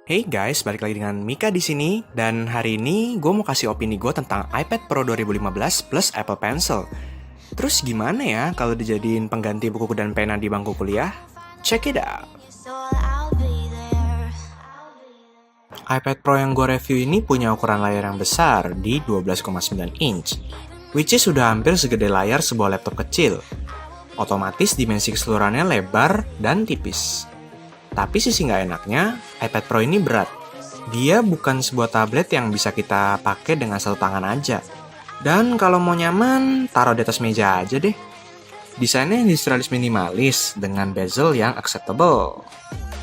Hey guys, balik lagi dengan Mika di sini. Dan hari ini gue mau kasih opini gue tentang iPad Pro 2015 plus Apple Pencil. Terus gimana ya kalau dijadiin pengganti buku dan pena di bangku kuliah? Check it out. iPad Pro yang gue review ini punya ukuran layar yang besar di 12,9 inch, which is sudah hampir segede layar sebuah laptop kecil. Otomatis dimensi keseluruhannya lebar dan tipis. Tapi sisi nggak enaknya, iPad Pro ini berat. Dia bukan sebuah tablet yang bisa kita pakai dengan satu tangan aja. Dan kalau mau nyaman, taruh di atas meja aja deh. Desainnya industrialis minimalis dengan bezel yang acceptable.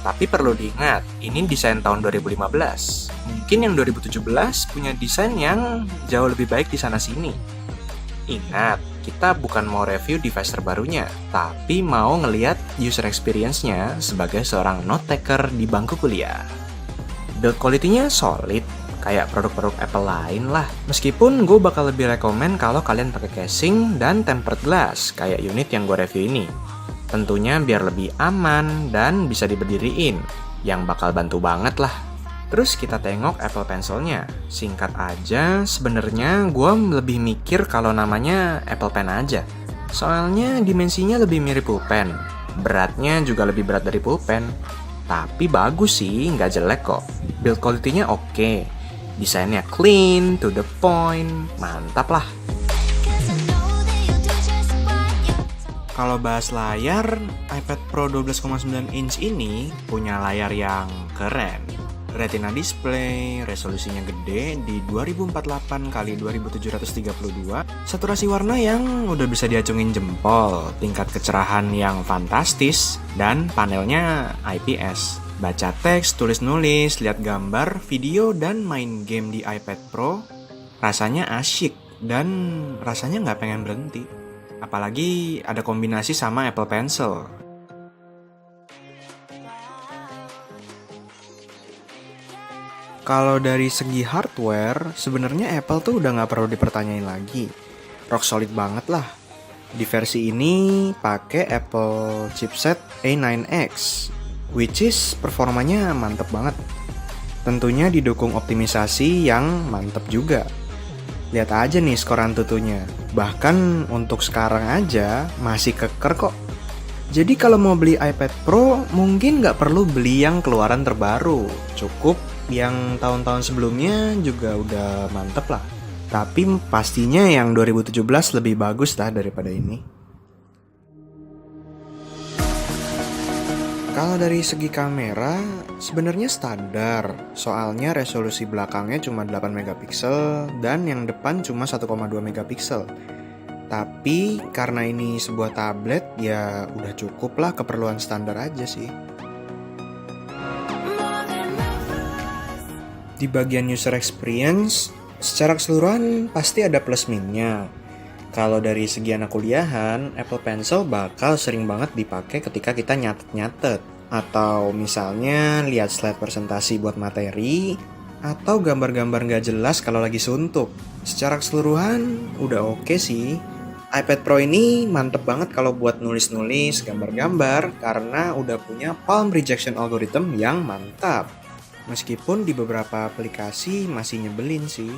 Tapi perlu diingat, ini desain tahun 2015. Mungkin yang 2017 punya desain yang jauh lebih baik di sana-sini. Ingat, kita bukan mau review device terbarunya, tapi mau ngeliat user experience-nya sebagai seorang note taker di bangku kuliah. Build quality-nya solid, kayak produk-produk Apple lain lah. Meskipun gue bakal lebih rekomen kalau kalian pakai casing dan tempered glass, kayak unit yang gue review ini. Tentunya biar lebih aman dan bisa diberdiriin, yang bakal bantu banget lah. Terus kita tengok Apple Pencil-nya. Singkat aja, sebenarnya gue lebih mikir kalau namanya Apple Pen aja. Soalnya dimensinya lebih mirip pulpen. Beratnya juga lebih berat dari pulpen. Tapi bagus sih, nggak jelek kok. Build quality-nya oke. Desainnya clean, to the point, mantap lah. Kalau bahas layar, iPad Pro 12,9 inch ini punya layar yang keren. Retina display, resolusinya gede di 2048x2732, saturasi warna yang udah bisa diacungin jempol, tingkat kecerahan yang fantastis, dan panelnya IPS. Baca teks, tulis-nulis, lihat gambar, video, dan main game di iPad Pro, rasanya asyik dan rasanya nggak pengen berhenti. Apalagi ada kombinasi sama Apple Pencil. Kalau dari segi hardware, sebenarnya Apple tuh udah nggak perlu dipertanyain lagi. Rock solid banget lah. Di versi ini pakai Apple chipset A9X, which is performanya mantep banget. Tentunya didukung optimisasi yang mantep juga. Lihat aja nih skor Antutunya. Bahkan untuk sekarang aja masih keker kok. Jadi kalau mau beli iPad Pro, mungkin nggak perlu beli yang keluaran terbaru. Cukup yang tahun-tahun sebelumnya juga udah mantep lah. Tapi pastinya yang 2017 lebih bagus lah daripada ini. Kalau dari segi kamera, sebenarnya standar. Soalnya resolusi belakangnya cuma 8 megapiksel dan yang depan cuma 1,2 megapiksel. Tapi karena ini sebuah tablet, ya udah cukup lah keperluan standar aja sih. Di bagian user experience, secara keseluruhan pasti ada plus minusnya. Kalau dari segi anak kuliahan, Apple Pencil bakal sering banget dipakai ketika kita nyatet-nyatet. Atau misalnya lihat slide presentasi buat materi, atau gambar-gambar nggak jelas kalau lagi suntuk. Secara keseluruhan udah oke sih. iPad Pro ini mantep banget kalau buat nulis-nulis, gambar-gambar, karena udah punya palm rejection algorithm yang mantap. Meskipun di beberapa aplikasi masih nyebelin sih.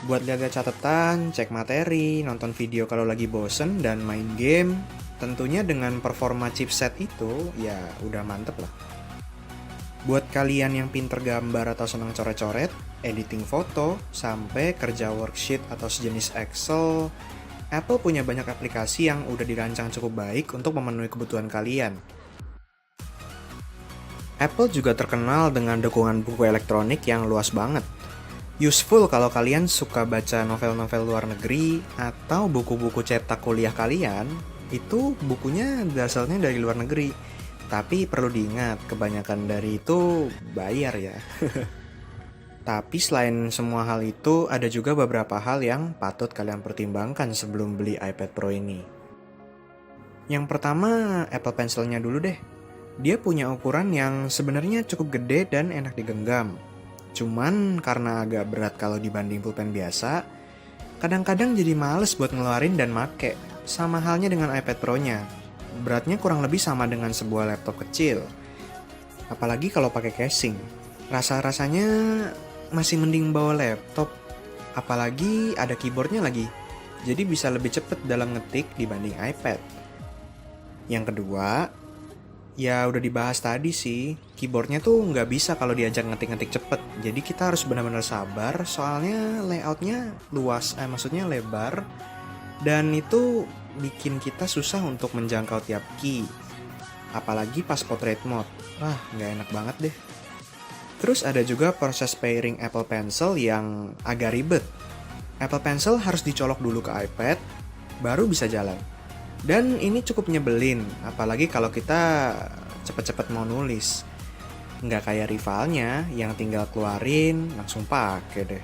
Buat lihat catatan, cek materi, nonton video kalau lagi bosen, dan main game, tentunya dengan performa chipset itu, ya udah mantep lah. Buat kalian yang pinter gambar atau senang coret-coret, editing foto, sampai kerja worksheet atau sejenis Excel, Apple punya banyak aplikasi yang udah dirancang cukup baik untuk memenuhi kebutuhan kalian. Apple juga terkenal dengan dukungan buku elektronik yang luas banget. Useful kalau kalian suka baca novel-novel luar negeri atau buku-buku cetak kuliah kalian, itu bukunya asalnya dari luar negeri. Tapi perlu diingat, kebanyakan dari itu bayar ya. Tapi selain semua hal itu, ada juga beberapa hal yang patut kalian pertimbangkan sebelum beli iPad Pro ini. Yang pertama, Apple Pencil-nya dulu deh. Dia punya ukuran yang sebenarnya cukup gede dan enak digenggam. Cuman karena agak berat kalau dibanding pulpen biasa, kadang-kadang jadi males buat ngeluarin dan make. Sama halnya dengan iPad Pro-nya. Beratnya kurang lebih sama dengan sebuah laptop kecil. apalagi kalau pakai casing. Rasa-rasanya masih mending bawa laptop, apalagi ada keyboardnya lagi. Jadi bisa lebih cepet dalam ngetik dibanding iPad. Yang kedua, ya udah dibahas tadi sih, keyboardnya tuh nggak bisa kalau diajak ngetik-ngetik cepet. Jadi kita harus benar-benar sabar, soalnya layoutnya luas, maksudnya lebar. Dan itu bikin kita susah untuk menjangkau tiap key. Apalagi pas portrait mode, wah nggak enak banget deh. Terus ada juga proses pairing Apple Pencil yang agak ribet. Apple Pencil harus dicolok dulu ke iPad, baru bisa jalan. Dan ini cukup nyebelin, apalagi kalau kita cepet-cepet mau nulis. Nggak kayak rivalnya yang tinggal keluarin, langsung pakai deh.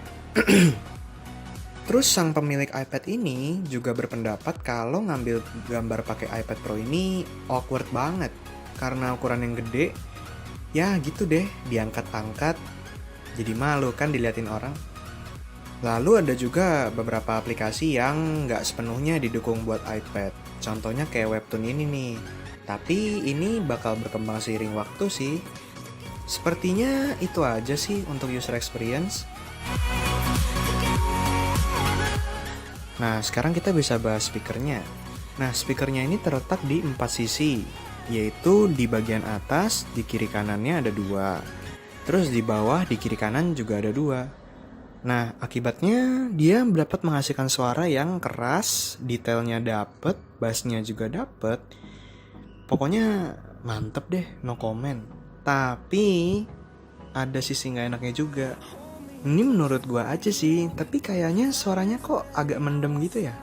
Terus sang pemilik iPad ini juga berpendapat kalau ngambil gambar pakai iPad Pro ini awkward banget. Karena ukuran yang gede, ya gitu deh, diangkat-angkat, jadi malu kan diliatin orang. Lalu ada juga beberapa aplikasi yang nggak sepenuhnya didukung buat iPad. Contohnya kayak Webtoon ini nih. Tapi ini bakal berkembang seiring waktu sih. Sepertinya itu aja sih untuk user experience. Nah, sekarang kita bisa bahas speakernya. Nah, speakernya ini terletak di 4 sisi, yaitu di bagian atas, di kiri kanannya ada 2. Terus di bawah, di kiri kanan juga ada 2. Nah, akibatnya dia dapat menghasilkan suara yang keras, detailnya dapet, bassnya juga dapet. Pokoknya mantep deh, no comment. Tapi ada sisi nggak enaknya juga. Ini menurut gua aja sih, tapi kayaknya suaranya kok agak mendem gitu ya.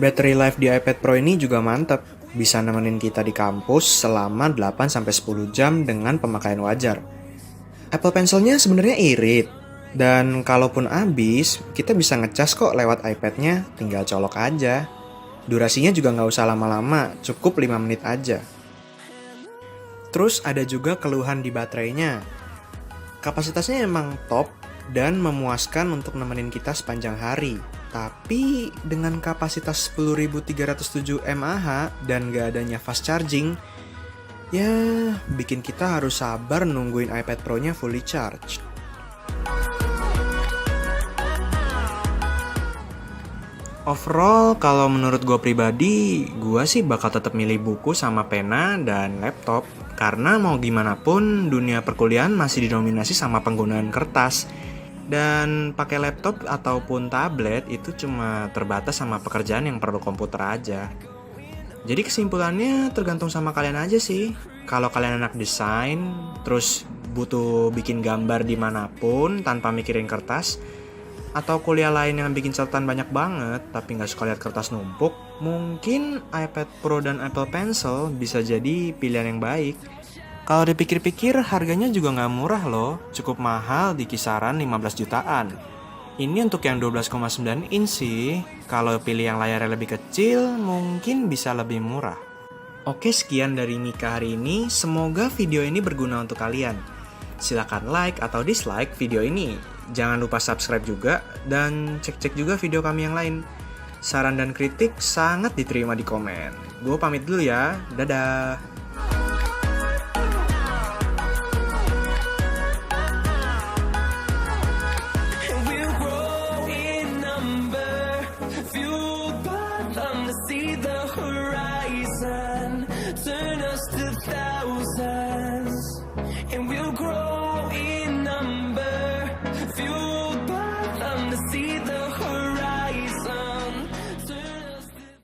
Battery life di iPad Pro ini juga mantap, bisa nemenin kita di kampus selama 8-10 jam dengan pemakaian wajar. Apple Pencil-nya sebenarnya irit, dan kalaupun habis, kita bisa ngecas kok lewat iPad-nya, tinggal colok aja. Durasinya juga nggak usah lama-lama, cukup 5 menit aja. Terus ada juga keluhan di baterainya. Kapasitasnya emang top dan memuaskan untuk nemenin kita sepanjang hari. Tapi dengan kapasitas 10.307 mAh dan gak adanya fast charging, ya bikin kita harus sabar nungguin iPad Pro-nya fully charged. Overall, kalau menurut gue pribadi, gue sih bakal tetap milih buku sama pena dan laptop. Karena mau gimana pun, dunia perkuliahan masih didominasi sama penggunaan kertas. Dan pakai laptop ataupun tablet itu cuma terbatas sama pekerjaan yang perlu komputer aja. Jadi kesimpulannya tergantung sama kalian aja sih. Kalau kalian anak desain, terus butuh bikin gambar dimanapun tanpa mikirin kertas, atau kuliah lain yang bikin catatan banyak banget tapi nggak suka lihat kertas numpuk, mungkin iPad Pro dan Apple Pencil bisa jadi pilihan yang baik. Kalau dipikir-pikir harganya juga nggak murah loh, cukup mahal di kisaran 15 jutaan. Ini untuk yang 12,9 inch sih, kalau pilih yang layarnya lebih kecil mungkin bisa lebih murah. Oke, sekian dari Mika hari ini, semoga video ini berguna untuk kalian. Silakan like atau dislike video ini, jangan lupa subscribe juga, dan cek-cek juga video kami yang lain. Saran dan kritik sangat diterima di komen. Gue pamit dulu ya, dadah! See the horizon. horizon, turn us to thousands.